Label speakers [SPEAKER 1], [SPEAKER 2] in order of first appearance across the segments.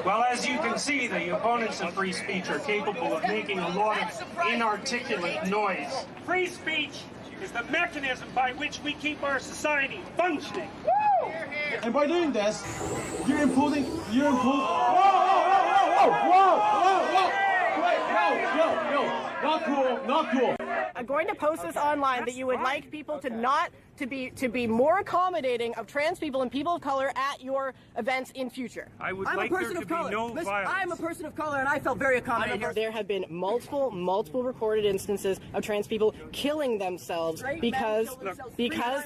[SPEAKER 1] Well, as you can see, the opponents of free speech are capable of making a lot of inarticulate noise.
[SPEAKER 2] Free speech is the mechanism by which we keep our society functioning. Woo!
[SPEAKER 3] And by doing this, you're imposing. Whoa, whoa, whoa, whoa, whoa! Wait, no, not cool, not cool.
[SPEAKER 4] I'm going to post this online that you would like people to not to be more accommodating of trans people and people of color at your events in future.
[SPEAKER 2] I would like there to be no violence.
[SPEAKER 4] I'm a person of color, and I felt very accommodating. There have been multiple recorded instances of trans people killing themselves because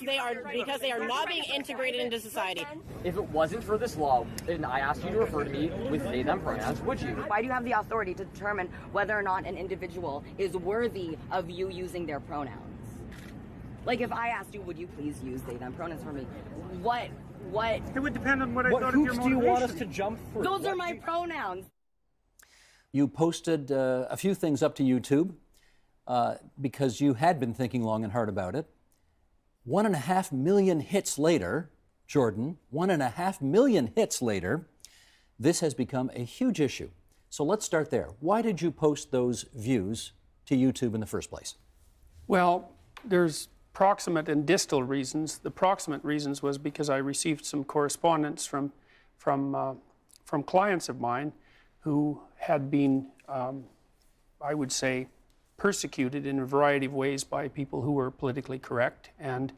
[SPEAKER 4] they are not being integrated into society.
[SPEAKER 5] If it wasn't for this law, and I asked you to refer to me with they, them pronouns, would you?
[SPEAKER 6] Why do you have the authority to determine whether or not an individual is worthy of you using their pronouns? Like, if I asked you, would you please use they, them pronouns for me? What?
[SPEAKER 2] It would depend on what I thought of your motivation.
[SPEAKER 7] What hoops do you want us to jump through?
[SPEAKER 6] Those are my pronouns.
[SPEAKER 7] You posted a few things up to YouTube because you had been thinking long and hard about it. 1.5 million hits later, Jordan, 1.5 million hits later, this has become a huge issue. So let's start there. Why did you post those views to YouTube in the first place?
[SPEAKER 8] Well, there's proximate and distal reasons. The proximate reasons was because I received some correspondence from clients of mine who had been, I would say, persecuted in a variety of ways by people who were politically correct, and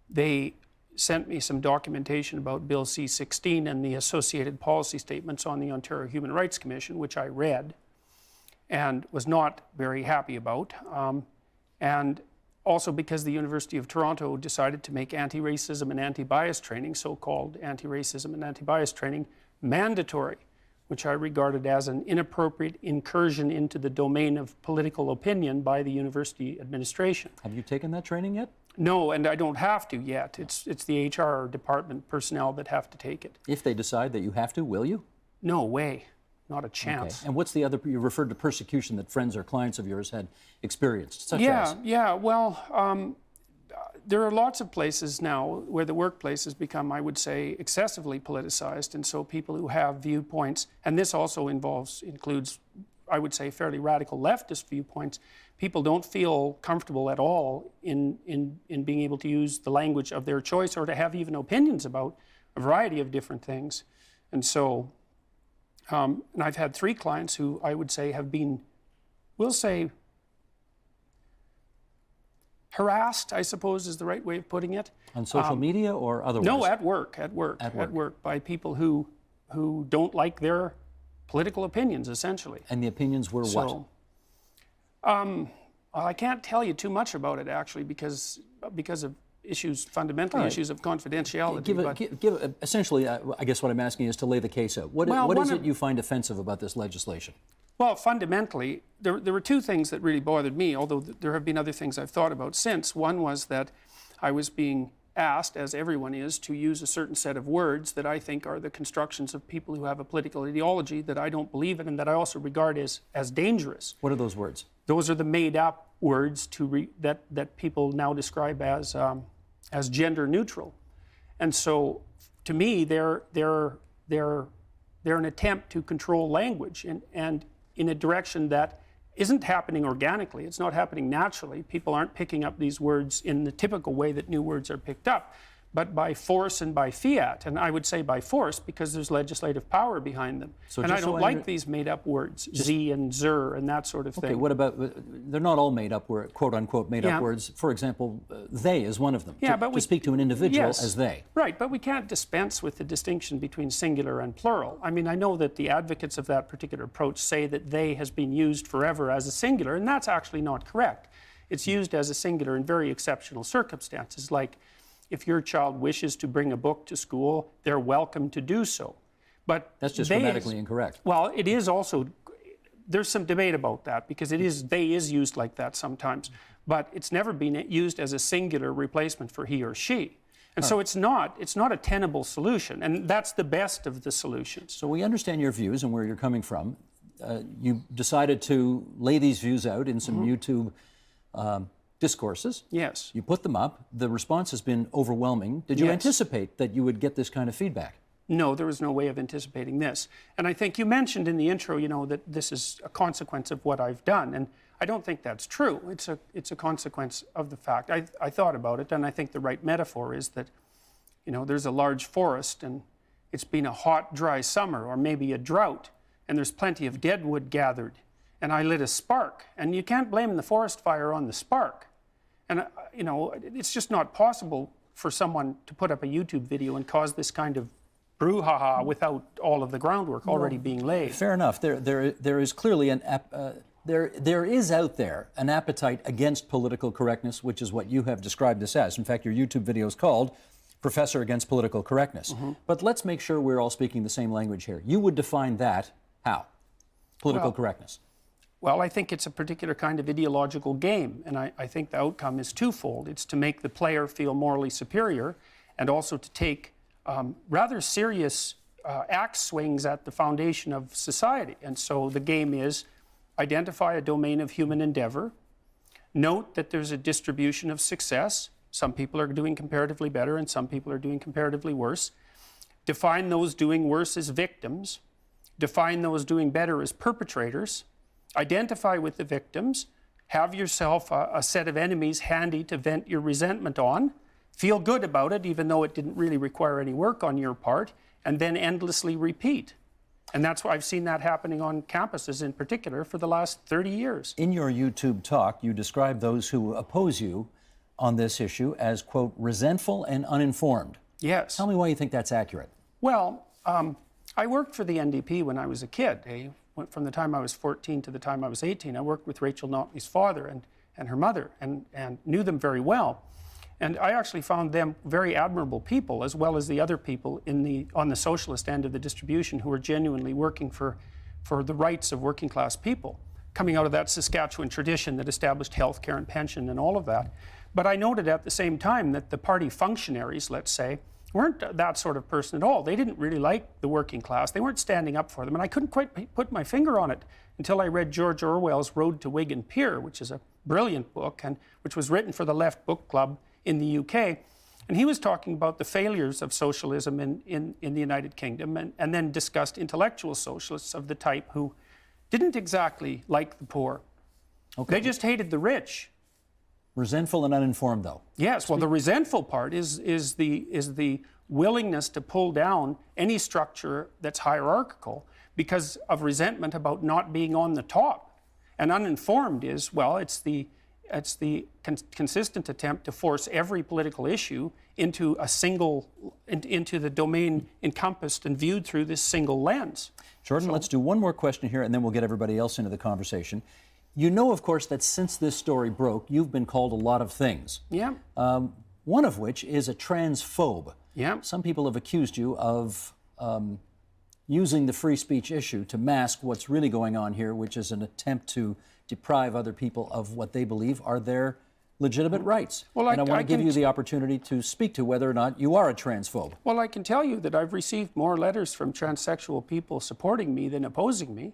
[SPEAKER 8] they sent me some documentation about Bill C-16 and the associated policy statements on the Ontario Human Rights Commission, which I read and was not very happy about. And also because the University of Toronto decided to make anti-racism and anti-bias training, so-called anti-racism and anti-bias training, mandatory, which I regarded as an inappropriate incursion into the domain of political opinion by the university administration.
[SPEAKER 7] Have you taken that training yet?
[SPEAKER 8] No, and I don't have to yet. It's the HR department personnel that have to take it.
[SPEAKER 7] If they decide that you have to, will you?
[SPEAKER 8] No way. Not a chance.
[SPEAKER 7] Okay. And what's the other, you referred to persecution that friends or clients of yours had experienced, such as?
[SPEAKER 8] Yeah, well, there are lots of places now where the workplace has become, I would say, excessively politicized, and so people who have viewpoints, and this also includes, I would say, fairly radical leftist viewpoints, people don't feel comfortable at all in being able to use the language of their choice or to have even opinions about a variety of different things. And so, and I've had 3 clients who I would say have been, we'll say, harassed, I suppose is the right way of putting it.
[SPEAKER 7] On social media or otherwise?
[SPEAKER 8] No, at work, by people who don't like their political opinions, essentially.
[SPEAKER 7] And the opinions were what?
[SPEAKER 8] Well, I can't tell you too much about it, actually, because of issues, fundamentally issues of confidentiality.
[SPEAKER 7] Essentially, I guess what I'm asking is to lay the case out. What is it you find offensive about this legislation?
[SPEAKER 8] Well, fundamentally, there were 2 things that really bothered me, although there have been other things I've thought about since. One was that I was being asked, as everyone is, to use a certain set of words that I think are the constructions of people who have a political ideology that I don't believe in and that I also regard as dangerous.
[SPEAKER 7] What are those words? Those
[SPEAKER 8] are the made-up words that people now describe as gender neutral. And so, to me, they're an attempt to control language and in a direction that isn't happening organically. It's not happening naturally. People aren't picking up these words in the typical way that new words are picked up, but by force and by fiat. And I would say by force because there's legislative power behind them. So and I don't like these made-up words, Z and Zer and that sort of thing.
[SPEAKER 7] Okay, what about, they're not all made-up, quote-unquote made-up words. For example, they is one of them. Yeah, to speak to an individual as they.
[SPEAKER 8] Right, but we can't dispense with the distinction between singular and plural. I mean, I know that the advocates of that particular approach say that they has been used forever as a singular, and that's actually not correct. It's used as a singular in very exceptional circumstances, like if your child wishes to bring a book to school, they're welcome to do so. But
[SPEAKER 7] that's just grammatically incorrect.
[SPEAKER 8] Well, it is also, there's some debate about that because they is used like that sometimes, but it's never been used as a singular replacement for he or she. And so it's not a tenable solution, and that's the best of the solutions.
[SPEAKER 7] So we understand your views and where you're coming from. You decided to lay these views out in some YouTube discourses.
[SPEAKER 8] Yes.
[SPEAKER 7] You put them up. The response has been overwhelming. Did you anticipate that you would get this kind of feedback?
[SPEAKER 8] No, there was no way of anticipating this. And I think you mentioned in the intro, you know, that this is a consequence of what I've done. And I don't think that's true. It's a consequence of the fact. I thought about it, and I think the right metaphor is that, you know, there's a large forest, and it's been a hot, dry summer, or maybe a drought, and there's plenty of dead wood gathered. And I lit a spark, and you can't blame the forest fire on the spark. And, you know, it's just not possible for someone to put up a YouTube video and cause this kind of brouhaha without all of the groundwork already being laid.
[SPEAKER 7] Fair enough. There is clearly there is out there an appetite against political correctness, which is what you have described this as. In fact, your YouTube video is called Professor Against Political Correctness. But let's make sure we're all speaking the same language here. You would define that how? Political correctness.
[SPEAKER 8] Well, I think it's a particular kind of ideological game, and I think the outcome is twofold. It's to make the player feel morally superior, and also to take rather serious axe swings at the foundation of society. And so the game is identify a domain of human endeavor, note that there's a distribution of success. Some people are doing comparatively better, and some people are doing comparatively worse. Define those doing worse as victims. Define those doing better as perpetrators. Identify with the victims, have yourself a set of enemies handy to vent your resentment on, feel good about it even though it didn't really require any work on your part, and then endlessly repeat. And that's why I've seen that happening on campuses in particular for the last 30 years.
[SPEAKER 7] In your YouTube talk, you describe those who oppose you on this issue as, quote, resentful and uninformed.
[SPEAKER 8] Yes.
[SPEAKER 7] Tell me why you think that's accurate.
[SPEAKER 8] Well, I worked for the NDP when I was a kid. From the time I was 14 to the time I was 18, I worked with Rachel Notley's father and her mother and knew them very well. And I actually found them very admirable people, as well as the other people on the socialist end of the distribution who were genuinely working for the rights of working class people, coming out of that Saskatchewan tradition that established health care and pension and all of that. But I noted at the same time that the party functionaries, let's say, weren't that sort of person at all. They didn't really like the working class. They weren't standing up for them. And I couldn't quite put my finger on it until I read George Orwell's Road to Whig and Peer, which is a brilliant book, and which was written for the Left Book Club in the UK. And he was talking about the failures of socialism in the United Kingdom, and then discussed intellectual socialists of the type who didn't exactly like the poor. Okay. They just hated the rich.
[SPEAKER 7] Resentful and uninformed, though.
[SPEAKER 8] Yes, well, the resentful part is the willingness to pull down any structure that's hierarchical because of resentment about not being on the top. And uninformed is, well, it's the consistent attempt to force every political issue into into the domain encompassed and viewed through this single lens.
[SPEAKER 7] Jordan, let's do one more question here, and then we'll get everybody else into the conversation. You know, of course, that since this story broke, you've been called a lot of things.
[SPEAKER 8] Yeah.
[SPEAKER 7] One of which is a transphobe.
[SPEAKER 8] Yeah.
[SPEAKER 7] Some people have accused you of using the free speech issue to mask what's really going on here, which is an attempt to deprive other people of what they believe are their legitimate rights. Well, and I want to give you the opportunity to speak to whether or not you are a transphobe.
[SPEAKER 8] Well, I can tell you that I've received more letters from transsexual people supporting me than opposing me.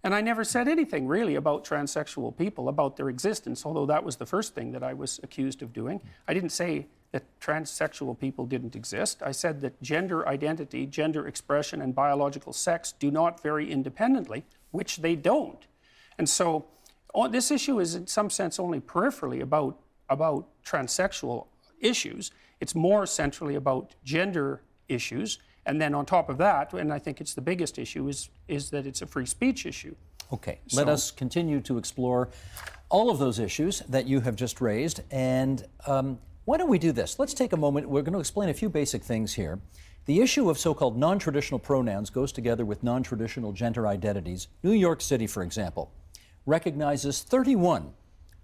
[SPEAKER 8] And I never said anything really about transsexual people, about their existence, although that was the first thing that I was accused of doing. I didn't say that transsexual people didn't exist. I said that gender identity, gender expression, and biological sex do not vary independently, which they don't. And so this issue is in some sense only peripherally about transsexual issues. It's more centrally about gender issues. And then on top of that, and I think it's the biggest issue, is that it's a free speech issue.
[SPEAKER 7] Okay, let us continue to explore all of those issues that you have just raised. And why don't we do this? Let's take a moment. We're going to explain a few basic things here. The issue of so-called non-traditional pronouns goes together with non-traditional gender identities. New York City, for example, recognizes 31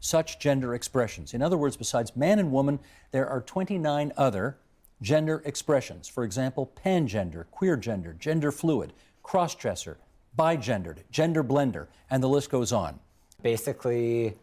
[SPEAKER 7] such gender expressions. In other words, besides man and woman, there are 29 other gender expressions. For example, pangender, queer gender, gender fluid, cross-dresser, bigendered, gender blender, and the list goes on.
[SPEAKER 9] Basically,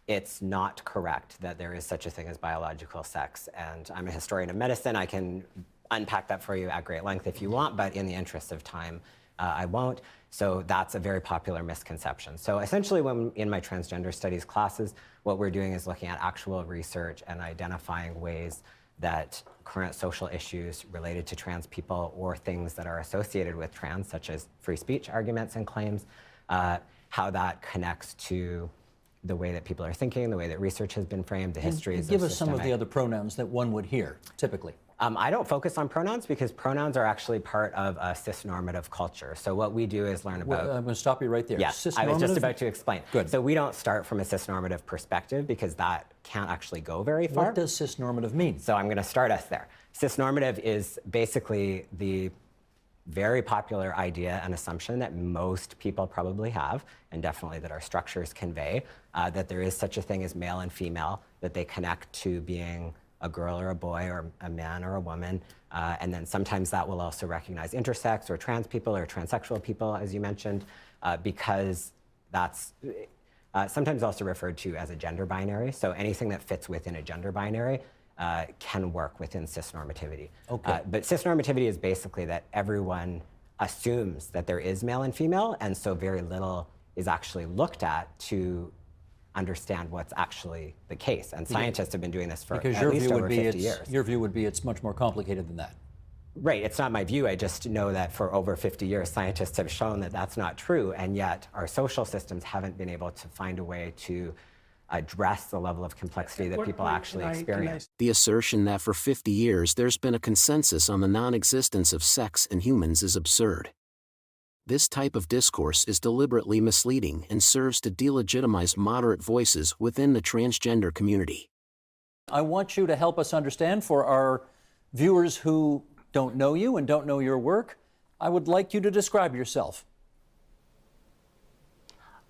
[SPEAKER 9] it's not correct that there is such a thing as biological sex. And I'm a historian of medicine. I can unpack that for you at great length if you want, but in the interest of time, I won't. So that's a very popular misconception. So essentially, when in my transgender studies classes, what we're doing is looking at actual research and identifying ways that current social issues related to trans people or things that are associated with trans, such as free speech arguments and claims, how that connects to the way that people are thinking, the way that research has been framed, the histories.
[SPEAKER 7] Give us some of the other pronouns that one would hear, typically.
[SPEAKER 9] I don't focus on pronouns because pronouns are actually part of a cisnormative culture. So what we do is learn about...
[SPEAKER 7] I'm going to stop you right there.
[SPEAKER 9] Yes, I was just about to explain.
[SPEAKER 7] Good.
[SPEAKER 9] So we don't start from a cisnormative perspective because that can't actually go very far.
[SPEAKER 7] What does cisnormative mean?
[SPEAKER 9] So I'm going to start us there. Cisnormative is basically the very popular idea and assumption that most people probably have, and definitely that our structures convey, that there is such a thing as male and female, that they connect to being a girl or a boy or a man or a woman. And then sometimes that will also recognize intersex or trans people or transsexual people, as you mentioned, because that's sometimes also referred to as a gender binary. So anything that fits within a gender binary can work within cisnormativity.
[SPEAKER 7] Okay.
[SPEAKER 9] But cisnormativity is basically that everyone assumes that there is male and female, and so very little is actually looked at to understand what's actually the case. And scientists have been doing this for at least over 50 years.
[SPEAKER 7] Your view would be it's much more complicated than that.
[SPEAKER 9] Right, it's not my view. I just know that for over 50 years, scientists have shown that that's not true, and yet our social systems haven't been able to find a way to address the level of complexity that people actually experience.
[SPEAKER 10] The assertion that for 50 years there's been a consensus on the non-existence of sex in humans is absurd. This type of discourse is deliberately misleading and serves to delegitimize moderate voices within the transgender community.
[SPEAKER 7] I want you to help us understand, for our viewers who don't know you and don't know your work, I would like you to describe yourself.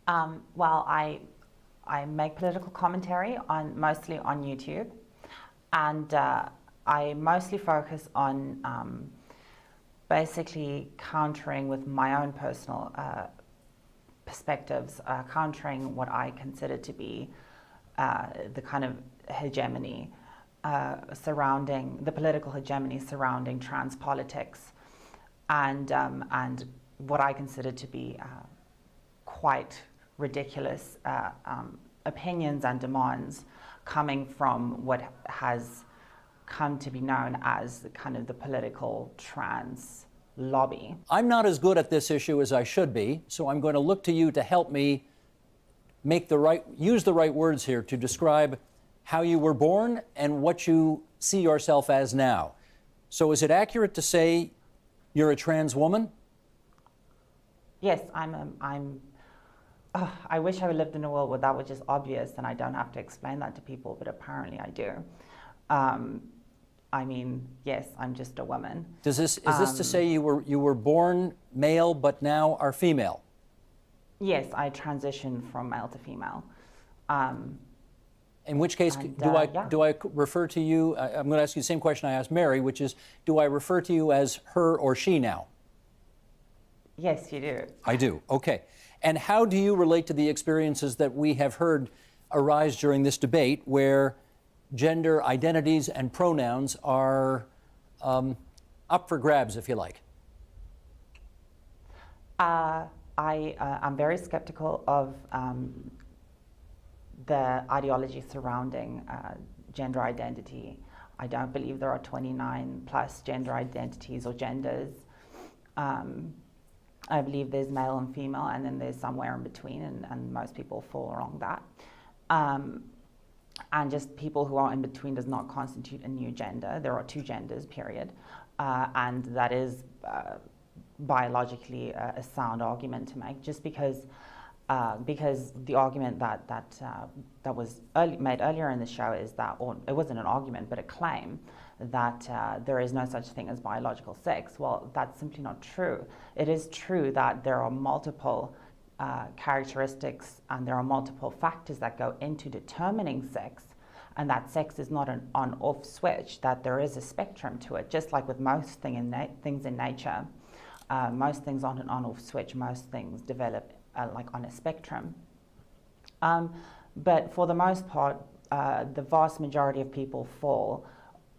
[SPEAKER 11] Well, I make political commentary mostly on YouTube, and I mostly focus on basically countering with my own personal perspectives, countering what I consider to be the kind of hegemony surrounding the political hegemony surrounding trans politics, and what I consider to be quite ridiculous opinions and demands coming from what has come to be known as kind of the political trans lobby.
[SPEAKER 7] I'm not as good at this issue as I should be, so I'm going to look to you to help me use the right words here to describe how you were born and what you see yourself as now. So is it accurate to say you're a trans woman?
[SPEAKER 11] Yes, I wish I lived in a world where that was just obvious and I don't have to explain that to people, but apparently I do. I mean, yes, I'm just a woman.
[SPEAKER 7] Is this to say you were born male but now are female?
[SPEAKER 11] Yes, I transitioned from male to female.
[SPEAKER 7] In which case, do I refer to you, I'm going to ask you the same question I asked Mary, which is, do I refer to you as her or she now?
[SPEAKER 11] Yes, you do.
[SPEAKER 7] I do, okay. And how do you relate to the experiences that we have heard arise during this debate, where gender identities and pronouns are up for grabs, if you like?
[SPEAKER 11] I'm very skeptical of the ideology surrounding gender identity. I don't believe there are 29 plus gender identities or genders. I believe there's male and female, and then there's somewhere in between, and most people fall along that. And just people who are in between does not constitute a new gender. There are two genders, period. And that is biologically a sound argument to make, just because the argument that was made earlier in the show is that, or it wasn't an argument, but a claim that there is no such thing as biological sex. Well, that's simply not true. It is true that there are multiple characteristics and there are multiple factors that go into determining sex, and that sex is not an on-off switch, that there is a spectrum to it, just like with most things in nature. Most things aren't an on-off switch, most things develop like on a spectrum. But for the most part, the vast majority of people fall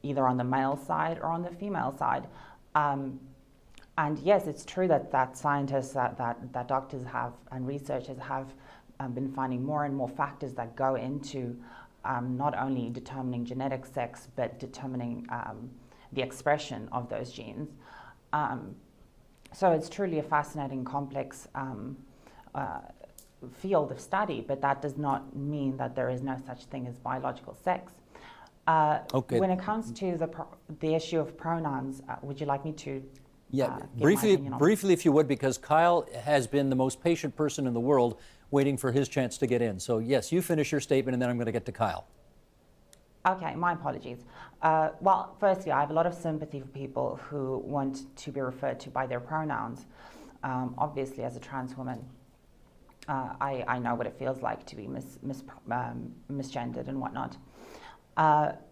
[SPEAKER 11] either on the male side or on the female side. And yes, it's true that scientists, that doctors have and researchers have been finding more and more factors that go into not only determining genetic sex, but determining the expression of those genes. So it's truly a fascinating, complex field of study, but that does not mean that there is no such thing as biological sex.
[SPEAKER 7] Okay.
[SPEAKER 11] When it comes to the issue of pronouns, would you like me to?
[SPEAKER 7] Yeah, briefly, if you would, because Kyle has been the most patient person in the world waiting for his chance to get in. So yes, you finish your statement, and then I'm going to get to Kyle.
[SPEAKER 11] Okay, my apologies. Well, firstly, I have a lot of sympathy for people who want to be referred to by their pronouns. Obviously, as a trans woman, I know what it feels like to be misgendered and whatnot.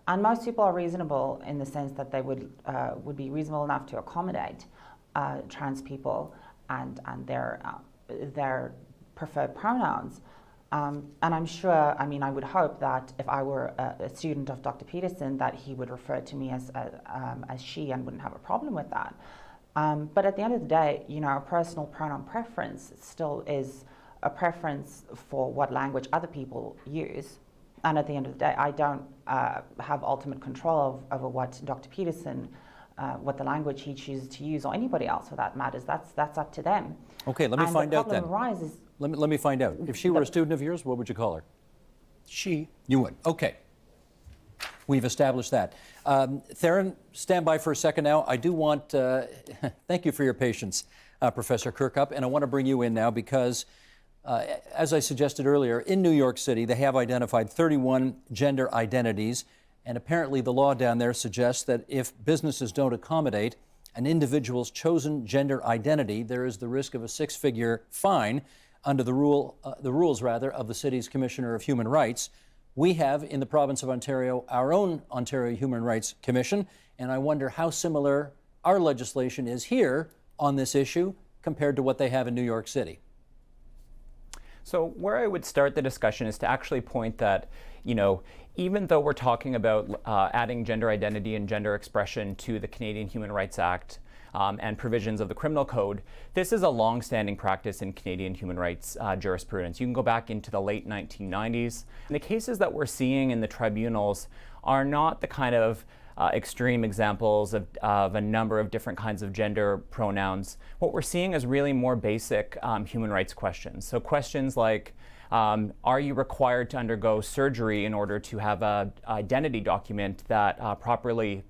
[SPEAKER 11] And most people are reasonable in the sense that they would be reasonable enough to accommodate trans people and their preferred pronouns. And I'm sure, I mean, I would hope that if I were a student of Dr. Peterson, that he would refer to me as she and wouldn't have a problem with that. But at the end of the day, you know, a personal pronoun preference still is a preference for what language other people use. And at the end of the day, I don't have ultimate control over what Dr. Peterson, what the language he chooses to use, or anybody else for that matters. That's up to them.
[SPEAKER 7] Okay, let me find out then.
[SPEAKER 11] The problem arises.
[SPEAKER 7] Let me find out. If she were a student of yours, what would you call her?
[SPEAKER 8] She.
[SPEAKER 7] You would. Okay. We've established that. Theron, stand by for a second now. I do want, thank you for your patience, Professor Kirkup, and I want to bring you in now because, as I suggested earlier, in New York City, they have identified 31 gender identities, and apparently the law down there suggests that if businesses don't accommodate an individual's chosen gender identity, there is the risk of a six-figure fine under the rules of the city's Commissioner of Human Rights. We have, in the province of Ontario, our own Ontario Human Rights Commission, and I wonder how similar our legislation is here on this issue compared to what they have in New York City.
[SPEAKER 12] So where I would start the discussion is to actually point that, you know, even though we're talking about adding gender identity and gender expression to the Canadian Human Rights Act and provisions of the Criminal Code, this is a long-standing practice in Canadian human rights jurisprudence. You can go back into the late 1990s. And the cases that we're seeing in the tribunals are not the kind of extreme examples of a number of different kinds of gender pronouns. What we're seeing is really more basic human rights questions. So questions like, are you required to undergo surgery in order to have an identity document that properly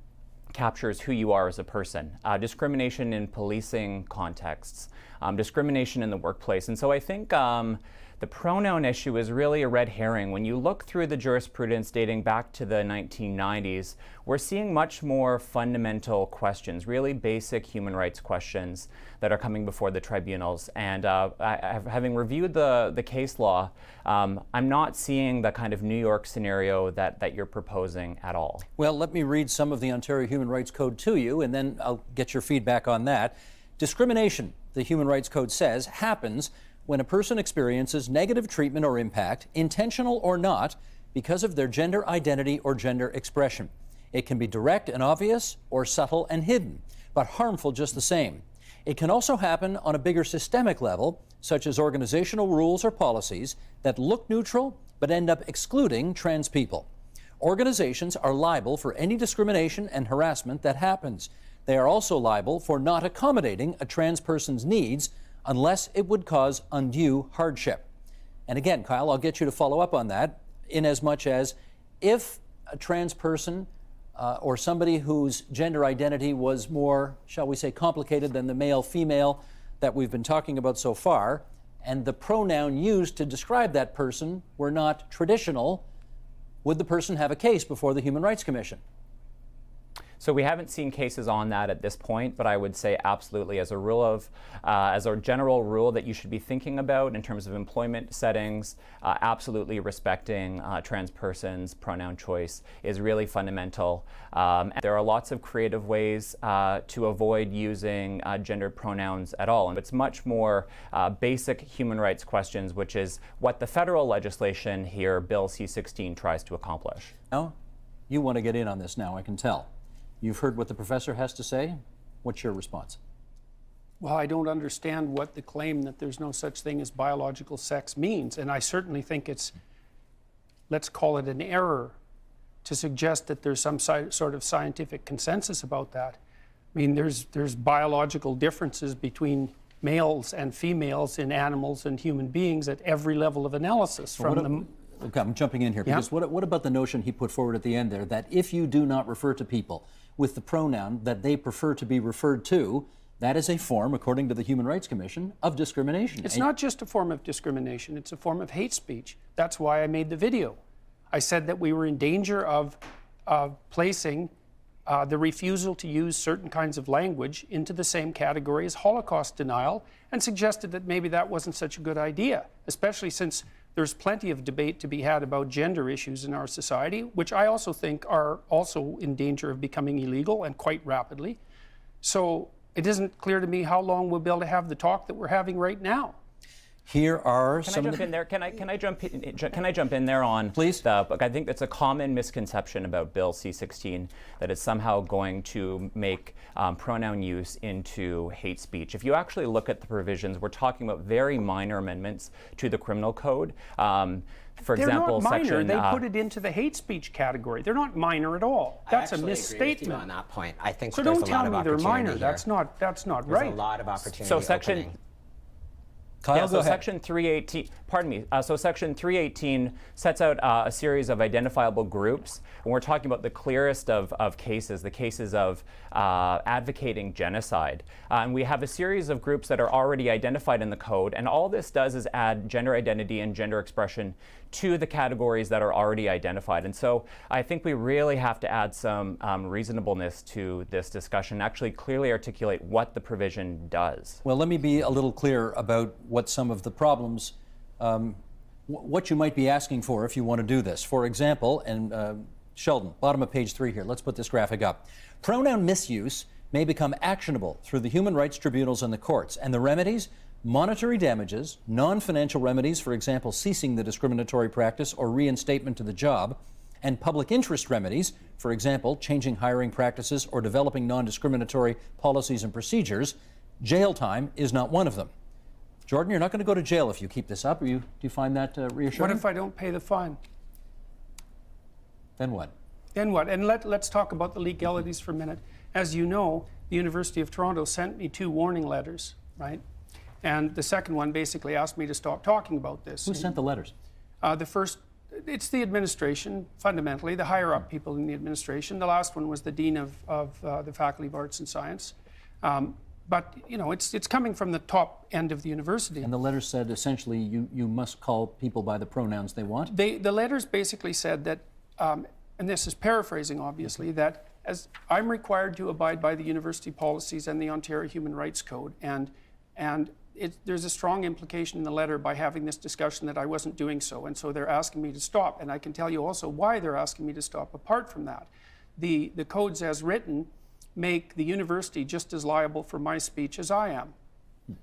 [SPEAKER 12] captures who you are as a person? Discrimination in policing contexts, discrimination in the workplace. And so I think the pronoun issue is really a red herring. When you look through the jurisprudence dating back to the 1990s, we're seeing much more fundamental questions, really basic human rights questions that are coming before the tribunals. And having reviewed the case law, I'm not seeing the kind of New York scenario that you're proposing at all.
[SPEAKER 7] Well, let me read some of the Ontario Human Rights Code to you, and then I'll get your feedback on that. Discrimination, the Human Rights Code says, happens when a person experiences negative treatment or impact, intentional or not, because of their gender identity or gender expression. It can be direct and obvious or subtle and hidden, but harmful just the same. It can also happen on a bigger systemic level, such as organizational rules or policies that look neutral but end up excluding trans people. Organizations are liable for any discrimination and harassment that happens. They are also liable for not accommodating a trans person's needs unless it would cause undue hardship. And again, Kyle, I'll get you to follow up on that, in as much as if a trans person or somebody whose gender identity was more, shall we say, complicated than the male-female that we've been talking about so far, and the pronoun used to describe that person were not traditional, would the person have a case before the Human Rights Commission?
[SPEAKER 12] So we haven't seen cases on that at this point, but I would say absolutely as a general rule that you should be thinking about in terms of employment settings, absolutely respecting trans persons' pronoun choice is really fundamental. And there are lots of creative ways to avoid using gendered pronouns at all. And it's much more basic human rights questions, which is what the federal legislation here, Bill C-16, tries to accomplish.
[SPEAKER 7] Now, you want to get in on this now, I can tell. You've heard what the professor has to say. What's your response?
[SPEAKER 8] Well, I don't understand what the claim that there's no such thing as biological sex means, and I certainly think it's let's call it an error, to suggest that there's some sort of scientific consensus about that. I mean, there's biological differences between males and females in animals and human beings at every level of analysis.
[SPEAKER 7] Okay, I'm jumping in here, because what about the notion he put forward at the end there, that if you do not refer to people with the pronoun that they prefer to be referred to, that is a form, according to the Human Rights Commission, of discrimination.
[SPEAKER 8] It's not just a form of discrimination, it's a form of hate speech. That's why I made the video. I said that we were in danger of placing the refusal to use certain kinds of language into the same category as Holocaust denial, and suggested that maybe that wasn't such a good idea, especially since there's plenty of debate to be had about gender issues in our society, which I also think are also in danger of becoming illegal, and quite rapidly. So it isn't clear to me how long we'll be able to have the talk that we're having right now.
[SPEAKER 7] Here are
[SPEAKER 12] Can I jump in there? Can I jump in there on?
[SPEAKER 7] Please.
[SPEAKER 12] I think that's a common misconception about Bill C-16, that it's somehow going to make pronoun use into hate speech. If you actually look at the provisions, we're talking about very minor amendments to the criminal code. For example,
[SPEAKER 8] they're not minor.
[SPEAKER 12] section,
[SPEAKER 8] they put it into the hate speech category. They're not minor at all. That's a misstatement.
[SPEAKER 9] Agree with you on that point. I think
[SPEAKER 8] so
[SPEAKER 9] there's
[SPEAKER 8] don't
[SPEAKER 9] a lot
[SPEAKER 8] tell
[SPEAKER 9] of
[SPEAKER 8] me they're
[SPEAKER 9] opportunity
[SPEAKER 8] minor.
[SPEAKER 9] here.
[SPEAKER 8] That's not right.
[SPEAKER 9] There's a lot of opportunity.
[SPEAKER 12] So section.
[SPEAKER 9] Opening.
[SPEAKER 7] Kyle,
[SPEAKER 12] yeah, so section 318, pardon me, so section 318 sets out a series of identifiable groups, and we're talking about the clearest of cases, the cases of advocating genocide. And we have a series of groups that are already identified in the code, and all this does is add gender identity and gender expression to the categories that are already identified. And so I think we really have to add some reasonableness to this discussion, actually clearly articulate what the provision does.
[SPEAKER 7] Well, let me be a little clear about what some of the problems, what you might be asking for if you want to do this. For example, and Sheldon, bottom of page 3 here, let's put this graphic up. Pronoun misuse may become actionable through the human rights tribunals and the courts, and the remedies: monetary damages, non-financial remedies, for example, ceasing the discriminatory practice or reinstatement to the job, and public interest remedies, for example, changing hiring practices or developing non-discriminatory policies and procedures. Jail time is not one of them. Jordan, you're not going to go to jail if you keep this up. Do you find that reassuring?
[SPEAKER 8] What if I don't pay the fine?
[SPEAKER 7] Then what?
[SPEAKER 8] Then what? And let's talk about the legalities for a minute. As you know, the University of Toronto sent me 2 warning letters, right? And the second one basically asked me to stop talking about this.
[SPEAKER 7] Who sent the letters?
[SPEAKER 8] The first, it's the administration, fundamentally, the higher up people in the administration. The last one was the Dean of the Faculty of Arts and Science. But, you know, it's coming from the top end of the university.
[SPEAKER 7] And the letter said essentially you must call people by the pronouns they want?
[SPEAKER 8] The letters basically said that, and this is paraphrasing obviously, that as I'm required to abide by the university policies and the Ontario Human Rights Code, and there's a strong implication in the letter by having this discussion that I wasn't doing so, and so they're asking me to stop. And I can tell you also why they're asking me to stop apart from that. The codes as written make the university just as liable for my speech as I am.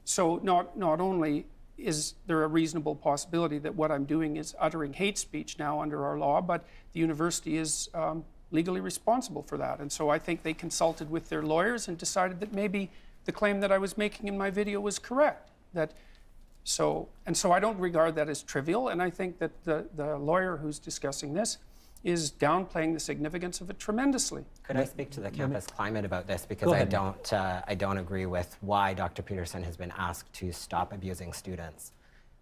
[SPEAKER 8] So not only is there a reasonable possibility that what I'm doing is uttering hate speech now under our law, but the university is legally responsible for that. And so I think they consulted with their lawyers and decided that maybe the claim that I was making in my video was correct. So I don't regard that as trivial, and I think that the lawyer who's discussing this is downplaying the significance of it tremendously.
[SPEAKER 9] Could I speak to the campus climate about this? Because I don't agree with why Dr. Peterson has been asked to stop abusing students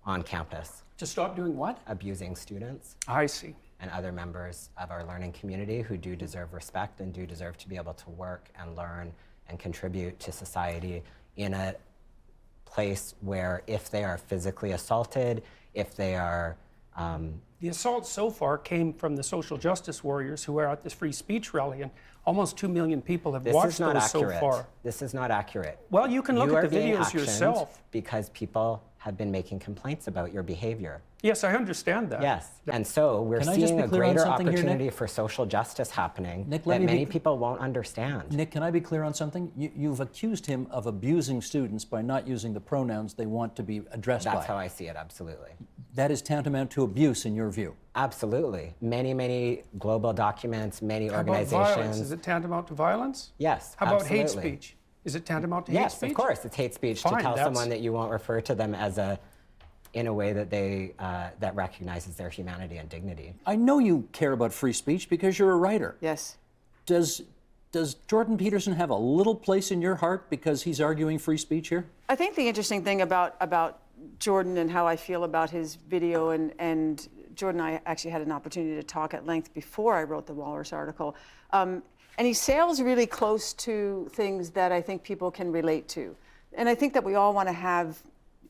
[SPEAKER 9] on campus.
[SPEAKER 8] To stop doing what?
[SPEAKER 9] Abusing students.
[SPEAKER 8] I see.
[SPEAKER 9] And other members of our learning community who do deserve respect and do deserve to be able to work and learn and contribute to society in a place where if they are physically assaulted, if they are...
[SPEAKER 8] The assault so far came from the social justice warriors who were at this free speech rally, and almost 2 million people have watched those so far.
[SPEAKER 9] This is not accurate.
[SPEAKER 8] Well, you can look at the videos yourself.
[SPEAKER 9] Because people have been making complaints about your behavior.
[SPEAKER 8] Yes, I understand that.
[SPEAKER 9] Yes, and so we're seeing a greater opportunity for social justice happening that many people won't understand.
[SPEAKER 7] Nick, can I be clear on something? You've accused him of abusing students by not using the pronouns they want to be addressed by.
[SPEAKER 9] That's how I see it, absolutely.
[SPEAKER 7] That is tantamount to abuse in your view?
[SPEAKER 9] Absolutely. Many global documents, many organizations.
[SPEAKER 8] How about violence? Is it tantamount to violence?
[SPEAKER 9] Yes,
[SPEAKER 8] How about hate speech? Is it tantamount to hate speech?
[SPEAKER 9] Yes, of course. It's hate speech to tell someone that you won't refer to them as a in a way that they that recognizes their humanity and dignity.
[SPEAKER 7] I know you care about free speech because you're a writer.
[SPEAKER 13] Yes.
[SPEAKER 7] Does Jordan Peterson have a little place in your heart because he's arguing free speech here?
[SPEAKER 13] I think the interesting thing about Jordan and how I feel about his video, and Jordan and I actually had an opportunity to talk at length before I wrote the Walrus article, and he sails really close to things that I think people can relate to. And I think that we all want to have,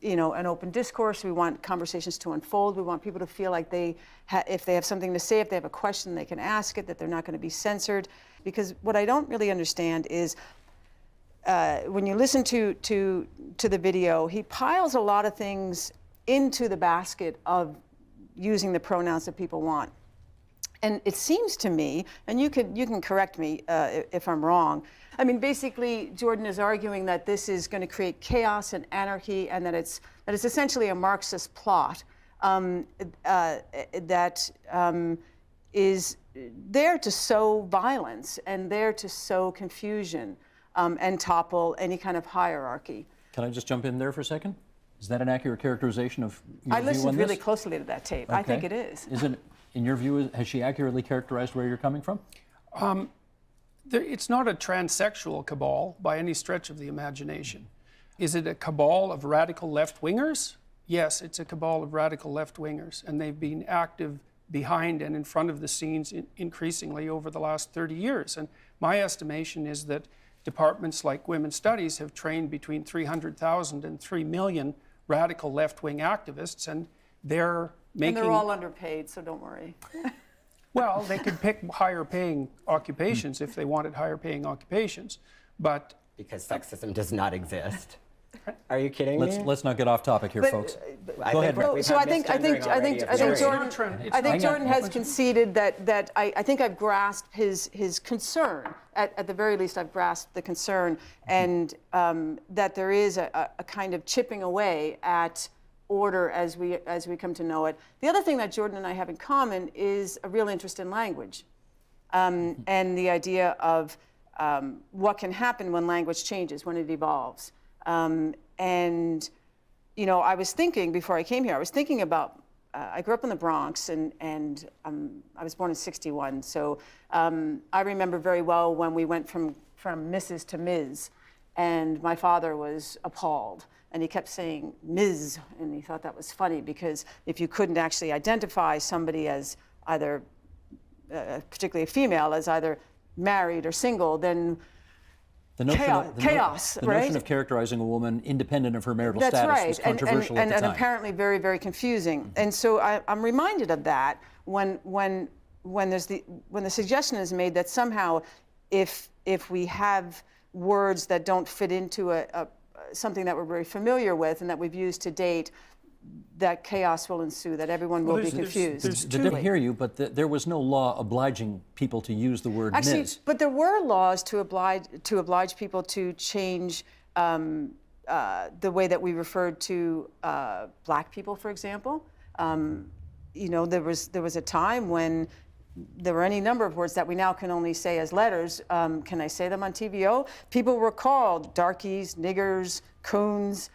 [SPEAKER 13] you know, an open discourse. We want conversations to unfold. We want people to feel like if they have something to say, if they have a question, they can ask it, that they're not going to be censored. Because what I don't really understand is when you listen to the video, he piles a lot of things into the basket of using the pronouns that people want. And it seems to me, and you can correct me if I'm wrong, I mean, basically, Jordan is arguing that this is going to create chaos and anarchy, and that it's essentially a Marxist plot that is there to sow violence and there to sow confusion and topple any kind of hierarchy.
[SPEAKER 7] Can I just jump in there for a second? Is that an accurate characterization of your view on this?
[SPEAKER 13] I listened really closely to that tape.
[SPEAKER 7] Okay.
[SPEAKER 13] I think it is.
[SPEAKER 7] Is it, in your view, has she accurately characterized where you're coming from?
[SPEAKER 8] It's not a transsexual cabal by any stretch of the imagination. Is it a cabal of radical left-wingers? Yes, it's a cabal of radical left-wingers, and they've been active behind and in front of the scenes increasingly over the last 30 years. And my estimation is that departments like Women's Studies have trained between 300,000 and 3 million radical left-wing activists, and they're making...
[SPEAKER 13] And they're all underpaid, so don't worry.
[SPEAKER 8] Well, they could pick higher-paying occupations if they wanted higher-paying occupations, but...
[SPEAKER 9] Because sexism does not exist. Are you kidding me?
[SPEAKER 7] Let's not get off topic here, folks. Go ahead.
[SPEAKER 13] So I think Jordan has conceded that I think I've grasped his concern. At the very least, I've grasped the concern, and that there is a kind of chipping away at order as we come to know it. The other thing that Jordan and I have in common is a real interest in language, and the idea of what can happen when language changes, when it evolves. And, you know, I was thinking, before I came here, I was thinking about, I grew up in the Bronx, and I was born in '61, so I remember very well when we went from Mrs. to Ms., and my father was appalled, and he kept saying Ms., and he thought that was funny, because if you couldn't actually identify somebody as either, particularly a female, as either married or single, then chaos,
[SPEAKER 7] the
[SPEAKER 13] right?
[SPEAKER 7] notion of characterizing a woman independent of her marital
[SPEAKER 13] That's
[SPEAKER 7] status
[SPEAKER 13] right.
[SPEAKER 7] was controversial at the time.
[SPEAKER 13] And apparently very, very confusing. Mm-hmm. And so I'm reminded of that when the suggestion is made that somehow if we have words that don't fit into something that we're very familiar with and that we've used to date, that chaos will ensue, that everyone will be confused.
[SPEAKER 7] They didn't hear you, but there was no law obliging people to use the word
[SPEAKER 13] actually,
[SPEAKER 7] Ms.
[SPEAKER 13] But there were laws to oblige people to change the way that we referred to black people, for example. You know, there was a time when there were any number of words that we now can only say as letters. Can I say them on TVO? People were called darkies, niggers, coons,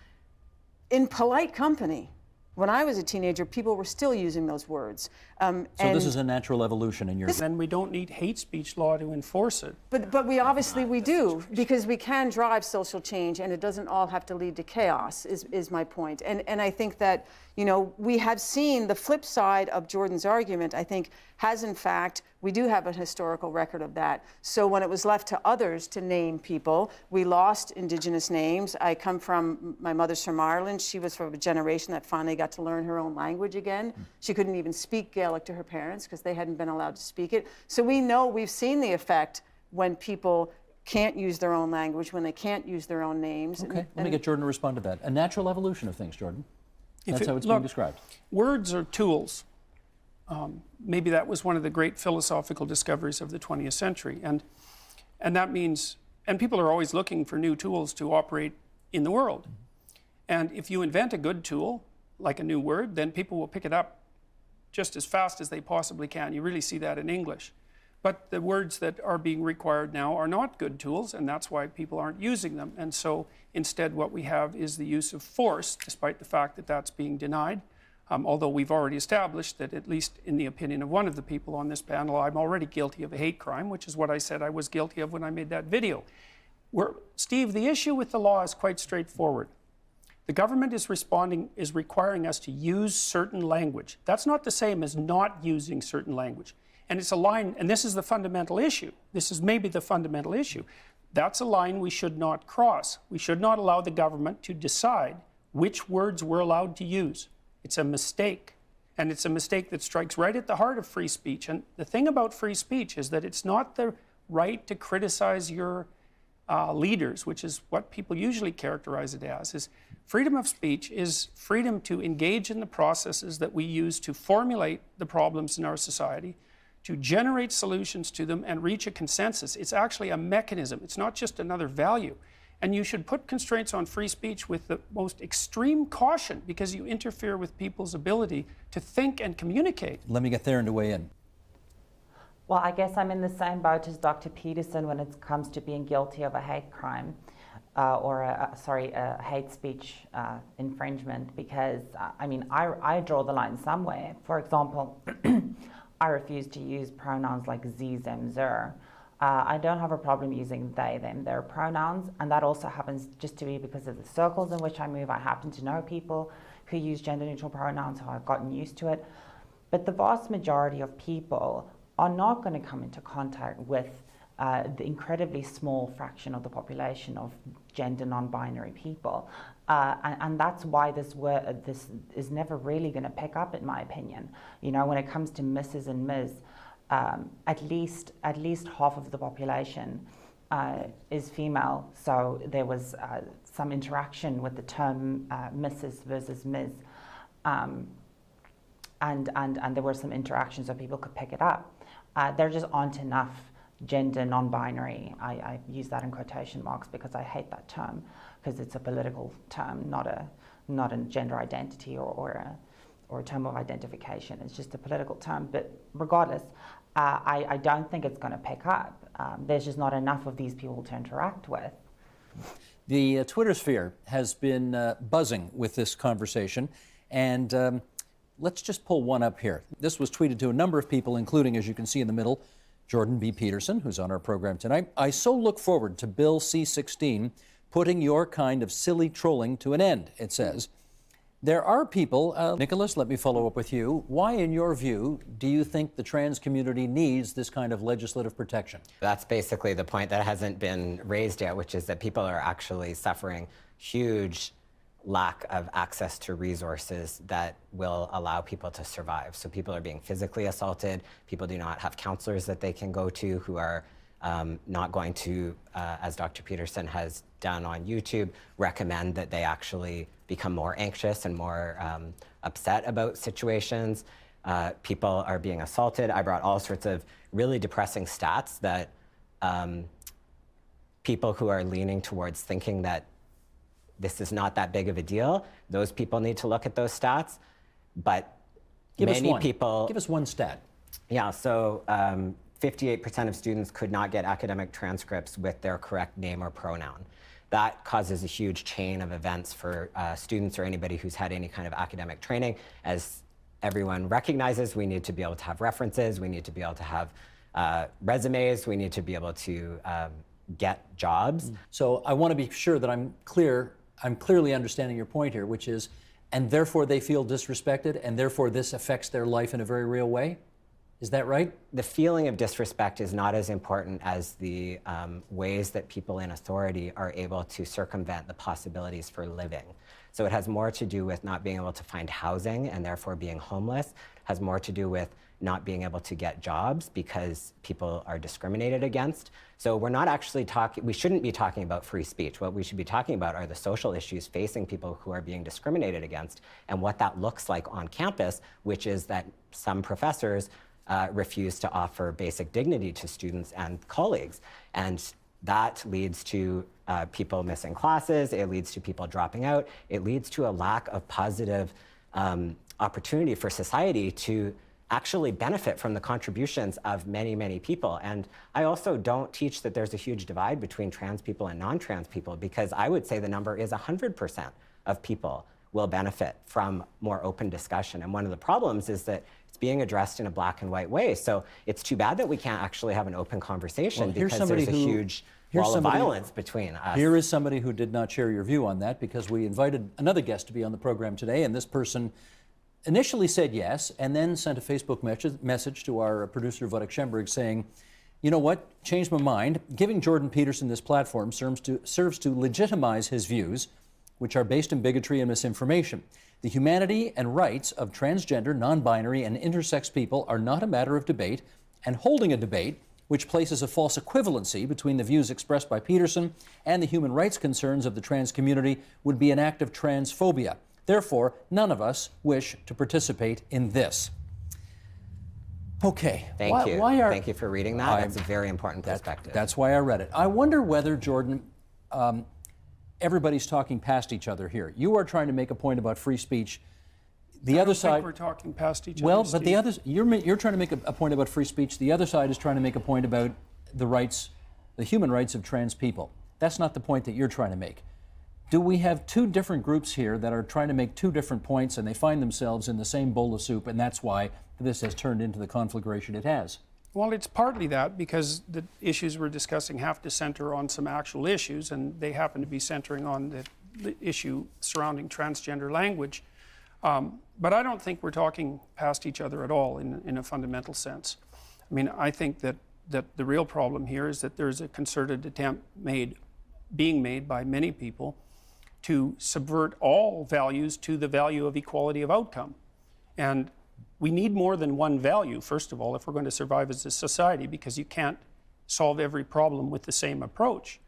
[SPEAKER 13] in polite company. When I was a teenager, people were still using those words.
[SPEAKER 7] So this is a natural evolution in your view.
[SPEAKER 8] And we don't need hate speech law to enforce it.
[SPEAKER 13] But we obviously we do, because we can drive social change, and it doesn't all have to lead to chaos, is my point. And I think that, you know, we have seen the flip side of Jordan's argument, I think, has in fact, we do have a historical record of that. So when it was left to others to name people, we lost Indigenous names. My mother's from Ireland. She was from a generation that finally got to learn her own language again. She couldn't even speak Gaelic to her parents because they hadn't been allowed to speak it. So we've seen the effect when people can't use their own language, when they can't use their own names.
[SPEAKER 7] Okay, let me get Jordan to respond to that. A natural evolution of things, Jordan. That's how it's being described.
[SPEAKER 8] Words are tools. Maybe that was one of the great philosophical discoveries of the 20th century. And that means, and people are always looking for new tools to operate in the world. And if you invent a good tool, like a new word, then people will pick it up just as fast as they possibly can. You really see that in English. But the words that are being required now are not good tools, and that's why people aren't using them. And so instead what we have is the use of force, despite the fact that that's being denied. Although we've already established that, at least in the opinion of one of the people on this panel, I'm already guilty of a hate crime, which is what I said I was guilty of when I made that video. Steve, the issue with the law is quite straightforward. The government is requiring us to use certain language. That's not the same as not using certain language. And it's a line, and this is the fundamental issue. This is maybe the fundamental issue. That's a line we should not cross. We should not allow the government to decide which words we're allowed to use. It's a mistake. And it's a mistake that strikes right at the heart of free speech. And the thing about free speech is that it's not the right to criticize your leaders, which is what people usually characterize it as. Is freedom of speech is freedom to engage in the processes that we use to formulate the problems in our society, to generate solutions to them and reach a consensus. It's actually a mechanism. It's not just another value. And you should put constraints on free speech with the most extreme caution, because you interfere with people's ability to think and communicate.
[SPEAKER 7] Let me get there and to weigh in.
[SPEAKER 11] Well, I guess I'm in the same boat as Dr. Peterson when it comes to being guilty of a hate crime or a hate speech infringement, because I mean, I draw the line somewhere. For example, I refuse to use pronouns like sie, them, zer. I don't have a problem using they, them, their pronouns, and that also happens just to be because of the circles in which I move. I happen to know people who use gender-neutral pronouns, so I've gotten used to it. But the vast majority of people are not going to come into contact with the incredibly small fraction of the population of gender non-binary people. And that's why this is never really going to pick up, in my opinion. You know, when it comes to Mrs. and Ms., at least half of the population is female, so there was some interaction with the term Mrs. versus Ms. And there were some interactions so people could pick it up. There just aren't enough gender non-binary. I use that in quotation marks because I hate that term, because it's a political term, not a gender identity or a term of identification. It's just a political term. But regardless, I don't think it's going to pick up. There's just not enough of these people to interact with.
[SPEAKER 7] The Twitter sphere has been buzzing with this conversation, and let's just pull one up here. This was tweeted to a number of people, including, as you can see in the middle, Jordan B. Peterson, who's on our program tonight. I so look forward to Bill C-16 putting your kind of silly trolling to an end, it says. There are people, Nicholas, let me follow up with you. Why, in your view, do you think the trans community needs this kind of legislative protection?
[SPEAKER 9] That's basically the point that hasn't been raised yet, which is that people are actually suffering huge lack of access to resources that will allow people to survive. So people are being physically assaulted. People do not have counselors that they can go to, who are not going to, as Dr. Peterson has done on YouTube, recommend that they actually become more anxious and more upset about situations. People are being assaulted. I brought all sorts of really depressing stats that people who are leaning towards thinking that this is not that big of a deal, those people need to look at those stats. But many people...
[SPEAKER 7] Give us one stat.
[SPEAKER 9] Yeah, so 58% of students could not get academic transcripts with their correct name or pronoun. That causes a huge chain of events for students or anybody who's had any kind of academic training. As everyone recognizes, we need to be able to have references, we need to be able to have resumes, we need to be able to get jobs.
[SPEAKER 7] So I want to be sure that I'm clearly understanding your point here, which is, and therefore they feel disrespected, and therefore this affects their life in a very real way? Is that right?
[SPEAKER 9] The feeling of disrespect is not as important as the ways that people in authority are able to circumvent the possibilities for living. So it has more to do with not being able to find housing and therefore being homeless. It has more to do with not being able to get jobs because people are discriminated against. So we're not actually we shouldn't be talking about free speech. What we should be talking about are the social issues facing people who are being discriminated against and what that looks like on campus, which is that some professors refuse to offer basic dignity to students and colleagues. And that leads to people missing classes, it leads to people dropping out, it leads to a lack of positive opportunity for society to actually benefit from the contributions of many, many people. And I also don't teach that there's a huge divide between trans people and non-trans people, because I would say the number is 100% of people will benefit from more open discussion. And one of the problems is that it's being addressed in a black and white way. So it's too bad that we can't actually have an open conversation, because there's a huge wall of violence between us.
[SPEAKER 7] Here is somebody who did not share your view on that, because we invited another guest to be on the program today, and this person initially said yes, and then sent a Facebook message to our producer, Wojtek Schemberg, saying, you know what, changed my mind. Giving Jordan Peterson this platform serves to legitimize his views, which are based in bigotry and misinformation. The humanity and rights of transgender, non-binary, and intersex people are not a matter of debate, and holding a debate which places a false equivalency between the views expressed by Peterson and the human rights concerns of the trans community would be an act of transphobia. Therefore, none of us wish to participate in this. Okay.
[SPEAKER 9] Thank you. Thank you for reading that. That's a very important perspective.
[SPEAKER 7] That's why I read it. I wonder whether, Jordan, everybody's talking past each other here. You are trying to make a point about free speech. The other side. I think
[SPEAKER 8] we're talking past each other.
[SPEAKER 7] Well, but the others, you're trying to make a point about free speech. The other side is trying to make a point about the rights, the human rights of trans people. That's not the point that you're trying to make. Do we have two different groups here that are trying to make two different points, and they find themselves in the same bowl of soup, and that's why this has turned into the conflagration it has?
[SPEAKER 8] Well, it's partly that, because the issues we're discussing have to center on some actual issues, and they happen to be centering on the issue surrounding transgender language. But I don't think we're talking past each other at all in a fundamental sense. I mean, I think that the real problem here is that there's a concerted attempt being made by many people to subvert all values to the value of equality of outcome. And we need more than one value, first of all, if we're going to survive as a society, because you can't solve every problem with the same approach.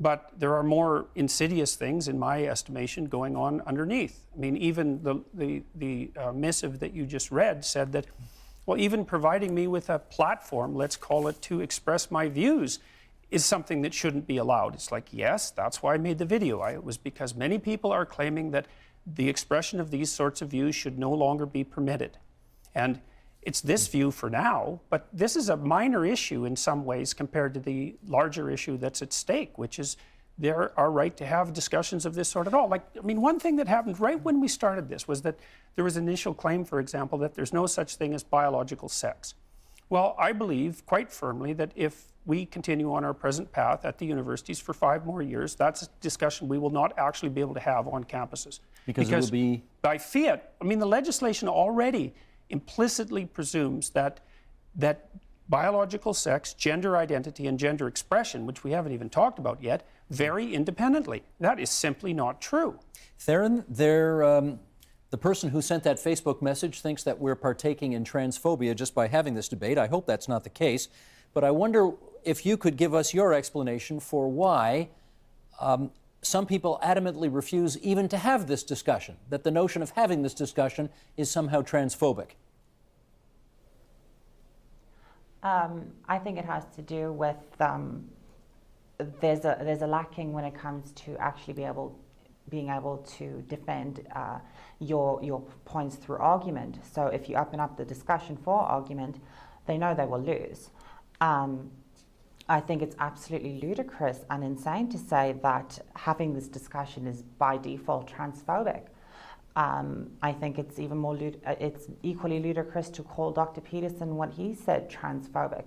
[SPEAKER 8] But there are more insidious things, in my estimation, going on underneath. I mean, even the missive that you just read said that, well, even providing me with a platform, let's call it, to express my views, is something that shouldn't be allowed. It's like, yes, that's why I made the video. It was because many people are claiming that the expression of these sorts of views should no longer be permitted. And it's this view for now, but this is a minor issue in some ways compared to the larger issue that's at stake, which is our right to have discussions of this sort at all. Like, I mean, one thing that happened right when we started this was that there was an initial claim, for example, that there's no such thing as biological sex. Well, I believe quite firmly that if we continue on our present path at the universities for 5 more years, that's a discussion we will not actually be able to have on campuses.
[SPEAKER 7] Because it will be...
[SPEAKER 8] By fiat, I mean, the legislation already implicitly presumes that biological sex, gender identity, and gender expression, which we haven't even talked about yet, vary independently. That is simply not true.
[SPEAKER 7] Theron, the person who sent that Facebook message thinks that we're partaking in transphobia just by having this debate. I hope that's not the case. But I wonder if you could give us your explanation for why some people adamantly refuse even to have this discussion, that the notion of having this discussion is somehow transphobic.
[SPEAKER 11] I think it has to do with there's a lacking when it comes to actually being able to defend your points through argument. So if you open up the discussion for argument, they know they will lose. I think it's absolutely ludicrous and insane to say that having this discussion is by default transphobic. I think it's even more it's equally ludicrous to call Dr. Peterson what he said transphobic.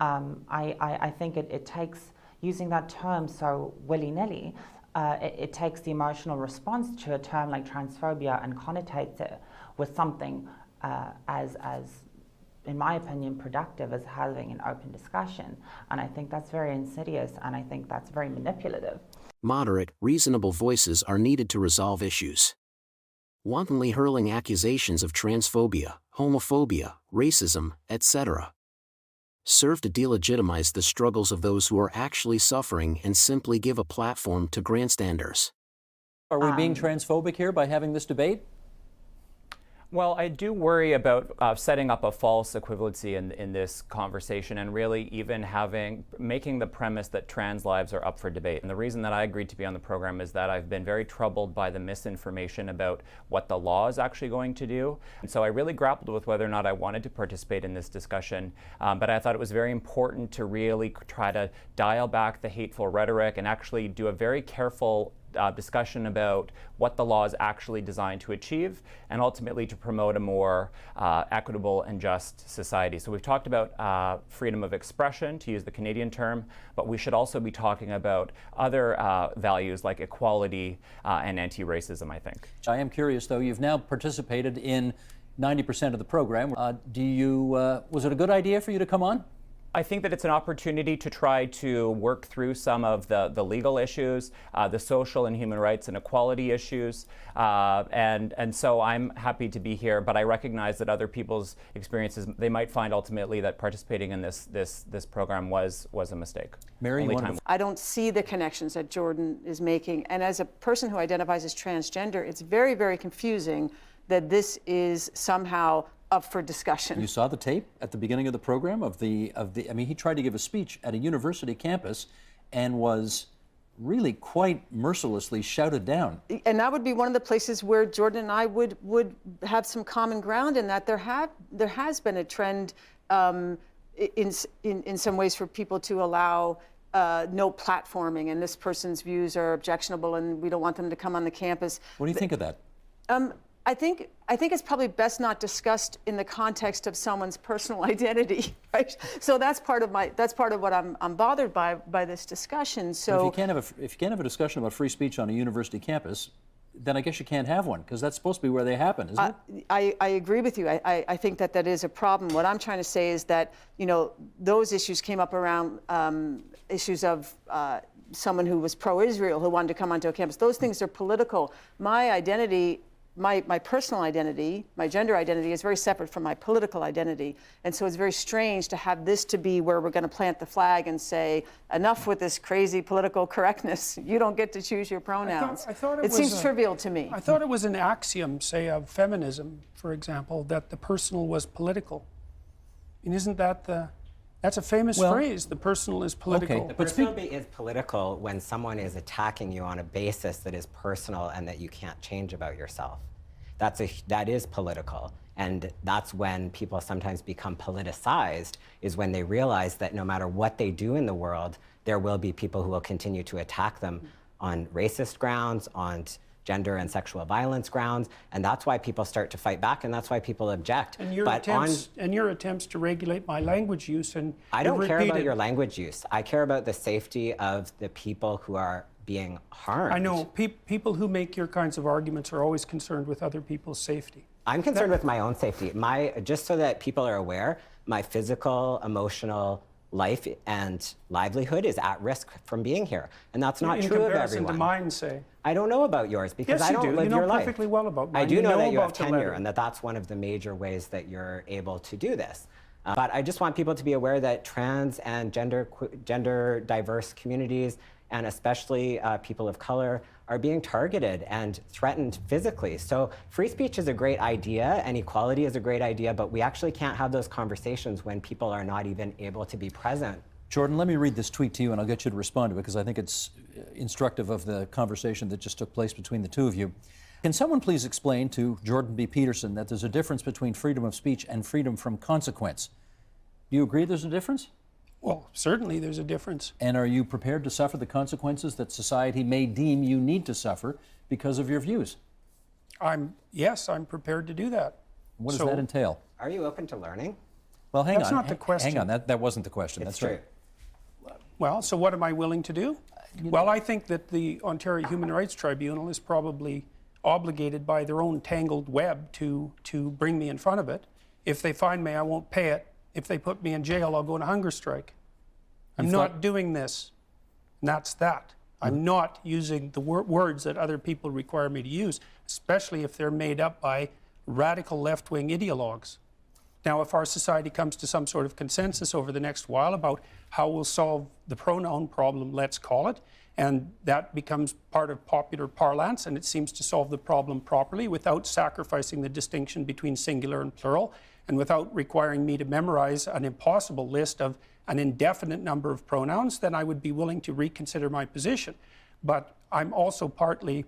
[SPEAKER 11] I think it takes using that term so willy-nilly. It takes the emotional response to a term like transphobia and connotates it with something as in my opinion, productive as having an open discussion. And I think that's very insidious, and I think that's very manipulative.
[SPEAKER 10] Moderate, reasonable voices are needed to resolve issues. Wantonly hurling accusations of transphobia, homophobia, racism, etc. serve to delegitimize the struggles of those who are actually suffering and simply give a platform to grandstanders.
[SPEAKER 7] Are we being transphobic here by having this debate?
[SPEAKER 12] Well, I do worry about setting up a false equivalency in this conversation, and really even making the premise that trans lives are up for debate. And the reason that I agreed to be on the program is that I've been very troubled by the misinformation about what the law is actually going to do. And so I really grappled with whether or not I wanted to participate in this discussion. But I thought it was very important to really try to dial back the hateful rhetoric and actually do a very careful discussion about what the law is actually designed to achieve, and ultimately to promote a more equitable and just society. So we've talked about freedom of expression, to use the Canadian term, but we should also be talking about other values like equality and anti-racism, I think.
[SPEAKER 7] I am curious, though, you've now participated in 90% of the program. Was it a good idea for you to come on?
[SPEAKER 12] I think that it's an opportunity to try to work through some of the legal issues, the social and human rights and equality issues, and so I'm happy to be here, but I recognize that other people's experiences, they might find ultimately that participating in this program was a mistake.
[SPEAKER 7] Mary,
[SPEAKER 13] I don't see the connections that Jordan is making, and as a person who identifies as transgender, it's very, very confusing that this is somehow up for discussion.
[SPEAKER 7] You saw the tape at the beginning of the program I mean, he tried to give a speech at a university campus and was really quite mercilessly shouted down.
[SPEAKER 13] And that would be one of the places where Jordan and I would have some common ground, in that there has been a trend in some ways for people to allow no platforming, and this person's views are objectionable and we don't want them to come on the campus.
[SPEAKER 7] What do you think of that?
[SPEAKER 13] I think it's probably best not discussed in the context of someone's personal identity, right? So that's part of what I'm bothered by this discussion. So
[SPEAKER 7] if you can't have a discussion about free speech on a university campus, then I guess you can't have one, because that's supposed to be where they happen, isn't it?
[SPEAKER 13] I agree with you. I think that is a problem. What I'm trying to say is that, you know, those issues came up around issues of someone who was pro-Israel who wanted to come onto a campus. Those things are political. My identity, my personal identity, my gender identity is very separate from my political identity. And so it's very strange to have this to be where we're going to plant the flag and say, enough with this crazy political correctness. You don't get to choose your pronouns.
[SPEAKER 8] I thought
[SPEAKER 13] it seems trivial to me.
[SPEAKER 8] I thought it was an axiom, say, of feminism, for example, that the personal was political. I mean, isn't that that's a famous phrase, the personal is political.
[SPEAKER 9] Okay, the personal is political when someone is attacking you on a basis that is personal and that you can't change about yourself. That is political. And that's when people sometimes become politicized, is when they realize that no matter what they do in the world, there will be people who will continue to attack them on racist grounds, on gender and sexual violence grounds, and that's why people start to fight back, and that's why people object.
[SPEAKER 8] And your attempts to regulate my language use, and
[SPEAKER 9] I don't care about your language use. I care about the safety of the people who are being harmed.
[SPEAKER 8] I know people who make your kinds of arguments are always concerned with other people's safety.
[SPEAKER 9] I'm concerned with my own safety. Just so that people are aware, my physical, emotional life and livelihood is at risk from being here. And that's not true of everyone.
[SPEAKER 8] In comparison to mine, say.
[SPEAKER 9] I don't know about yours because
[SPEAKER 8] yes,
[SPEAKER 9] I don't live your life.
[SPEAKER 8] You know perfectly well about mine.
[SPEAKER 9] I do know that you have tenure and that that's one of the major ways that you're able to do this. But I just want people to be aware that trans and gender diverse communities, and especially people of color, are being targeted and threatened physically. So free speech is a great idea and equality is a great idea, but we actually can't have those conversations when people are not even able to be present.
[SPEAKER 7] Jordan, let me read this tweet to you and I'll get you to respond to it because I think it's instructive of the conversation that just took place between the two of you. Can someone please explain to Jordan B. Peterson that there's a difference between freedom of speech and freedom from consequence? Do you agree there's a difference?
[SPEAKER 8] Well, certainly there's a difference.
[SPEAKER 7] And are you prepared to suffer the consequences that society may deem you need to suffer because of your views?
[SPEAKER 8] Yes, I'm prepared to do that.
[SPEAKER 7] What does that entail?
[SPEAKER 9] Are you open to learning?
[SPEAKER 7] Well, hang on.
[SPEAKER 8] That's not the question.
[SPEAKER 7] Hang on, that wasn't the question.
[SPEAKER 9] It's
[SPEAKER 7] That's
[SPEAKER 9] true.
[SPEAKER 7] Right.
[SPEAKER 8] Well, so what am I willing to do? Well, I think that the Ontario Human Rights Tribunal is probably obligated by their own tangled web to bring me in front of it. If they find me, I won't pay it. If they put me in jail, I'll go on a hunger strike. I'm not doing this. And that's that. I'm not using the words that other people require me to use, especially if they're made up by radical left-wing ideologues. Now, if our society comes to some sort of consensus over the next while about how we'll solve the pronoun problem, let's call it, And that becomes part of popular parlance, and it seems to solve the problem properly without sacrificing the distinction between singular and plural, and without requiring me to memorize an impossible list of an indefinite number of pronouns. Then I would be willing to reconsider my position. But I'm also partly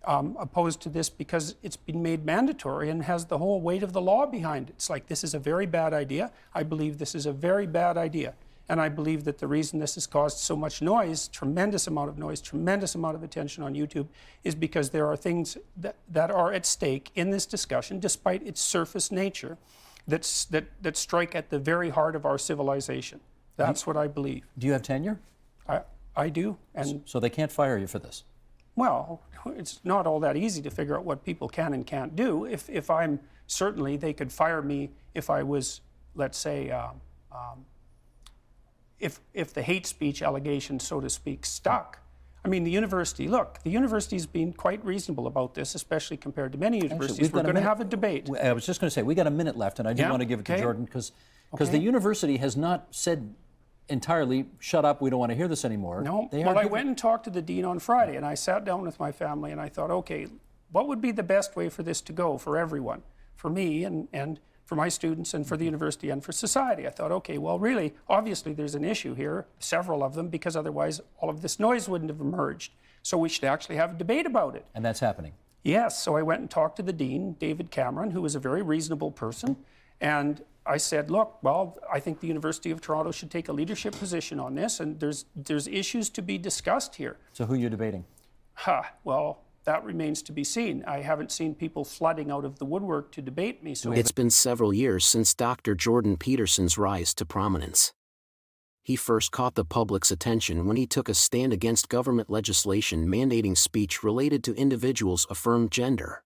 [SPEAKER 8] opposed to this because it's been made mandatory and has the whole weight of the law behind it. It's like, this is a very bad idea. I believe this is a very bad idea. And I believe that the reason this has caused so much noise, tremendous amount of noise, tremendous amount of attention on YouTube, is because there are things that are at stake in this discussion, despite its surface nature, that strike at the very heart of our civilization. That's what I believe.
[SPEAKER 7] Do you have tenure?
[SPEAKER 8] I do. And
[SPEAKER 7] so they can't fire you for this?
[SPEAKER 8] Well, it's not all that easy to figure out what people can and can't do. If I'm, certainly they could fire me if I was, let's say, if the hate speech allegation, so to speak, stuck. I mean, the university's been quite reasonable about this, especially compared to many universities. We're going to have a debate.
[SPEAKER 7] I was just going to say, we got a minute left, and I do want to give it to Jordan, because the university has not said entirely, shut up, we don't want to hear this anymore.
[SPEAKER 8] No, well, I went and talked to the dean on Friday, and I sat down with my family, and I thought, okay, what would be the best way for this to go for everyone? For me, and for my students, and for the university, and for society. I thought, okay, well, really, obviously there's an issue here, several of them, because otherwise all of this noise wouldn't have emerged. So we should actually have a debate about it.
[SPEAKER 7] And that's happening?
[SPEAKER 8] Yes, so I went and talked to the dean, David Cameron, who was a very reasonable person, and I said, look, well, I think the University of Toronto should take a leadership position on this, and there's issues to be discussed here.
[SPEAKER 7] So who are you debating?
[SPEAKER 8] Well, that remains to be seen. I haven't seen people flooding out of the woodwork to debate me. So
[SPEAKER 10] it's been several years since Dr. Jordan Peterson's rise to prominence. He first caught the public's attention when he took a stand against government legislation mandating speech related to individuals' affirmed gender.